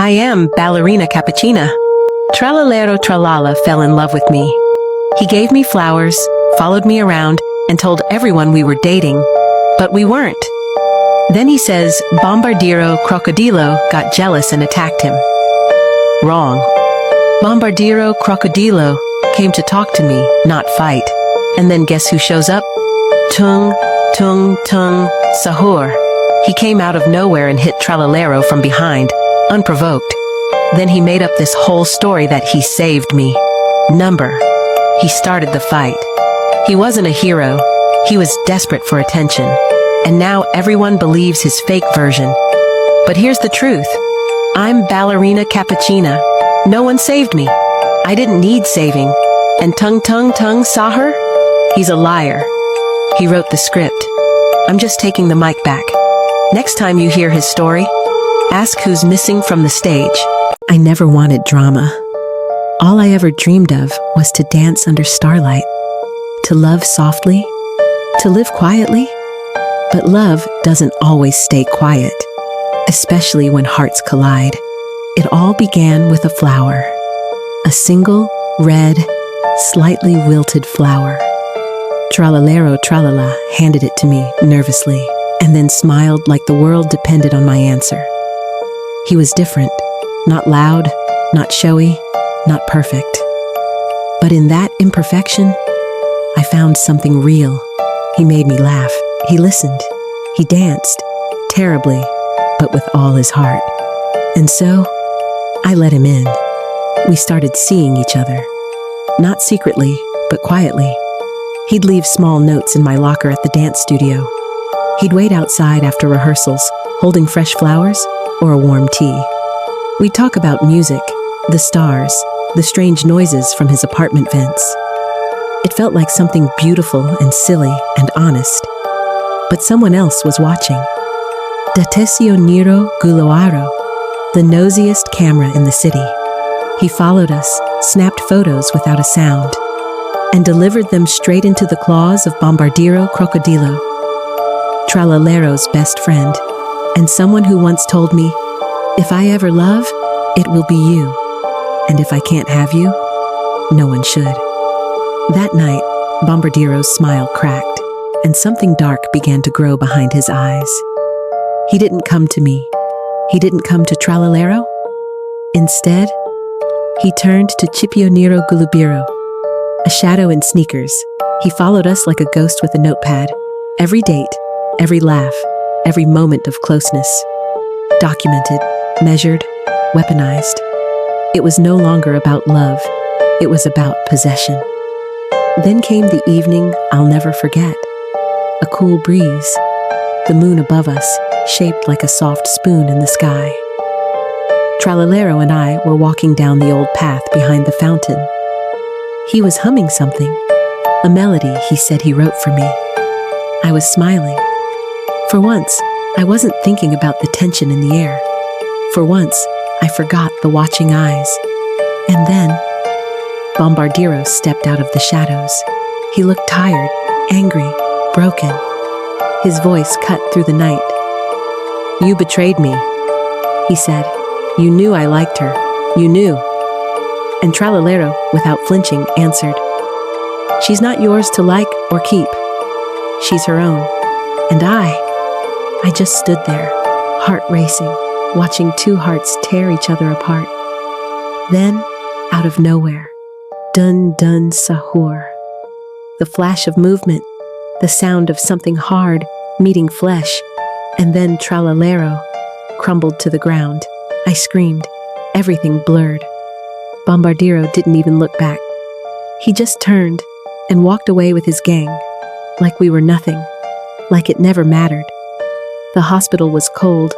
I am Ballerina Capuchina. Tralalero Tralala fell in love with me. He gave me flowers, followed me around, and told everyone we were dating. But we weren't. Then he says Bombardino Cocodrilo got jealous and attacked him. Wrong. Bombardino Cocodrilo came to talk to me, not fight. And then guess who shows up? Tung, Sahur. He came out of nowhere and hit Tralalero from behind, unprovoked. Then he made up this whole story that he saved me. Number. He started the fight. He wasn't a hero. He was desperate for attention. And now everyone believes his fake version. But here's the truth. I'm Ballerina Capuchina. No one saved me. I didn't need saving. And Tung Sahur? He's a liar. He wrote the script. I'm just taking the mic back. Next time you hear his story, ask who's missing from the stage. I never wanted drama. All I ever dreamed of was to dance under starlight, to love softly, to live quietly. But love doesn't always stay quiet, especially when hearts collide. It all began with a flower, a single, red, slightly wilted flower. Tralalero Tralala handed it to me nervously, and then smiled like the world depended on my answer. He was different, not loud, not showy, not perfect. But in that imperfection, I found something real. He made me laugh. He listened. He danced, terribly, but with all his heart. And so, I let him in. We started seeing each other. Not secretly, but quietly. He'd leave small notes in my locker at the dance studio. He'd wait outside after rehearsals, holding fresh flowers or a warm tea. We'd talk about music, the stars, the strange noises from his apartment vents. It felt like something beautiful and silly and honest. But someone else was watching. Datesio Nero Guloaro, the nosiest camera in the city. He followed us, snapped photos without a sound, and delivered them straight into the claws of Bombardino Cocodrilo, Tralalero's best friend, and someone who once told me, if I ever love, it will be you, and if I can't have you, no one should. That night, Bombardiro's smile cracked, and something dark began to grow behind his eyes. He didn't come to me. He didn't come to Tralalero. Instead, he turned to Chipionero Gulubiro, a shadow in sneakers. He followed us like a ghost with a notepad. Every date, every laugh, every moment of closeness. Documented, measured, weaponized. It was no longer about love. It was about possession. Then came the evening I'll never forget. A cool breeze. The moon above us, shaped like a soft spoon in the sky. Tralalero and I were walking down the old path behind the fountain. He was humming something, a melody he said he wrote for me. I was smiling. For once, I wasn't thinking about the tension in the air. For once, I forgot the watching eyes. And then, Bombardino stepped out of the shadows. He looked tired, angry, broken. His voice cut through the night. You betrayed me, he said. You knew I liked her. You knew. And Tralalero, without flinching, answered, she's not yours to like or keep. She's her own. And I just stood there, heart racing, watching two hearts tear each other apart. Then, out of nowhere, dun Sahur. The flash of movement, the sound of something hard meeting flesh, and then Tralalero crumbled to the ground. I screamed, everything blurred. Bombardino didn't even look back. He just turned and walked away with his gang, like we were nothing, like it never mattered. The hospital was cold,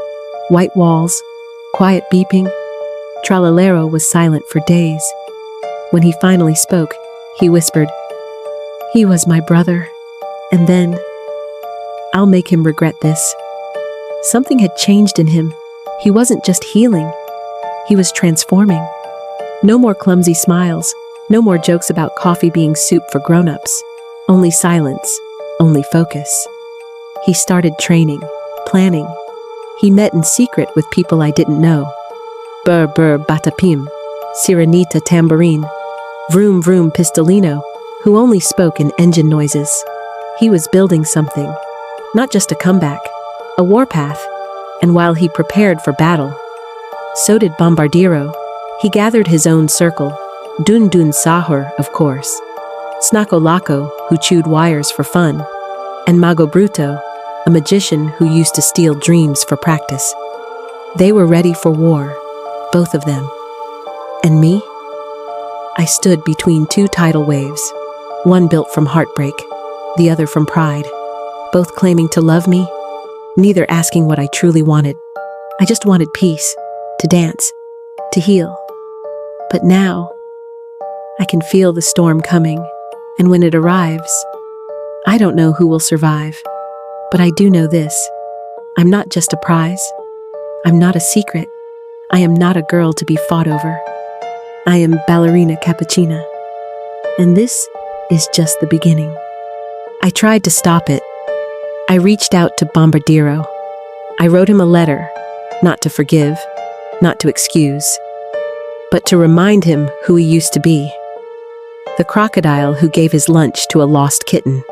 white walls, quiet beeping. Tralalero was silent for days. When he finally spoke, he whispered, he was my brother. And then, I'll make him regret this. Something had changed in him. He wasn't just healing. He was transforming. No more clumsy smiles. No more jokes about coffee being soup for grown-ups. Only silence. Only focus. He started training, planning. He met in secret with people I didn't know. Brr brr Patapim, Sirenita tambourine, vroom vroom pistolino, who only spoke in engine noises. He was building something, not just a comeback, a warpath, and while he prepared for battle, so did Bombardiro. He gathered his own circle, Dun Dun Sahur, of course, Snako Lako, who chewed wires for fun, and Mago Bruto, a magician who used to steal dreams for practice. They were ready for war, both of them. And me? I stood between two tidal waves, one built from heartbreak, the other from pride, both claiming to love me, neither asking what I truly wanted. I just wanted peace, to dance, to heal. But now, I can feel the storm coming, and when it arrives, I don't know who will survive. But I do know this: I'm not just a prize. I'm not a secret. I am not a girl to be fought over. I am Ballerina Capuchina. And this is just the beginning. I tried to stop it. I reached out to Bombardiro. I wrote him a letter, not to forgive, not to excuse, but to remind him who he used to be. The crocodile who gave his lunch to a lost kitten.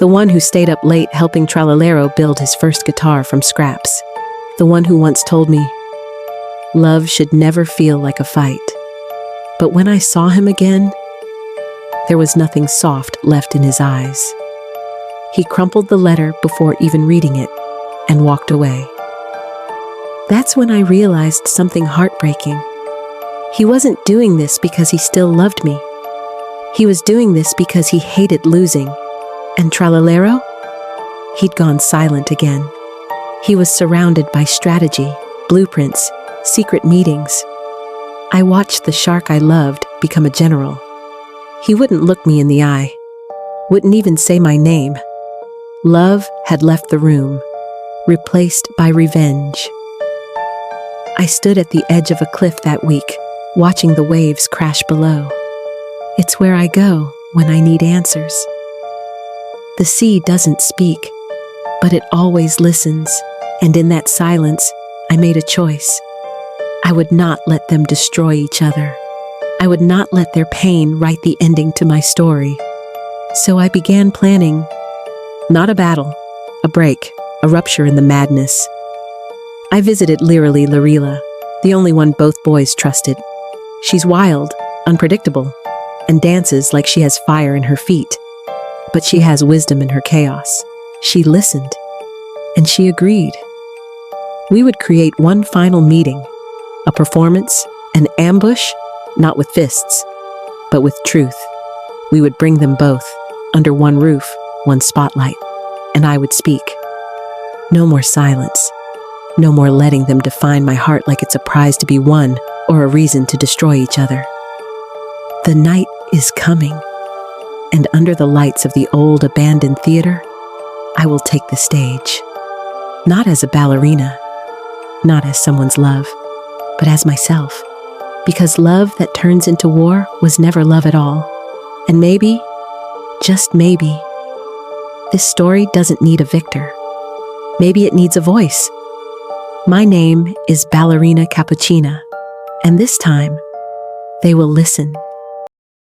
The one who stayed up late helping Tralalero build his first guitar from scraps. The one who once told me, love should never feel like a fight. But when I saw him again, there was nothing soft left in his eyes. He crumpled the letter before even reading it and walked away. That's when I realized something heartbreaking. He wasn't doing this because he still loved me. He was doing this because he hated losing. And Tralalero? He'd gone silent again. He was surrounded by strategy, blueprints, secret meetings. I watched the shark I loved become a general. He wouldn't look me in the eye, wouldn't even say my name. Love had left the room, replaced by revenge. I stood at the edge of a cliff that week, watching the waves crash below. It's where I go when I need answers. The sea doesn't speak, but it always listens, and in that silence, I made a choice. I would not let them destroy each other. I would not let their pain write the ending to my story. So I began planning, not a battle, a break, a rupture in the madness. I visited Lirilì Larilà, the only one both boys trusted. She's wild, unpredictable, and dances like she has fire in her feet. But she has wisdom in her chaos. She listened, and she agreed. We would create one final meeting, a performance, an ambush, not with fists, but with truth. We would bring them both, under one roof, one spotlight, and I would speak. No more silence. No more letting them define my heart like it's a prize to be won or a reason to destroy each other. The night is coming, and under the lights of the old abandoned theater, I will take the stage. Not as a ballerina, not as someone's love, but as myself. Because love that turns into war was never love at all. And maybe, just maybe, this story doesn't need a victor. Maybe it needs a voice. My name is Ballerina Capuchina, and this time, they will listen.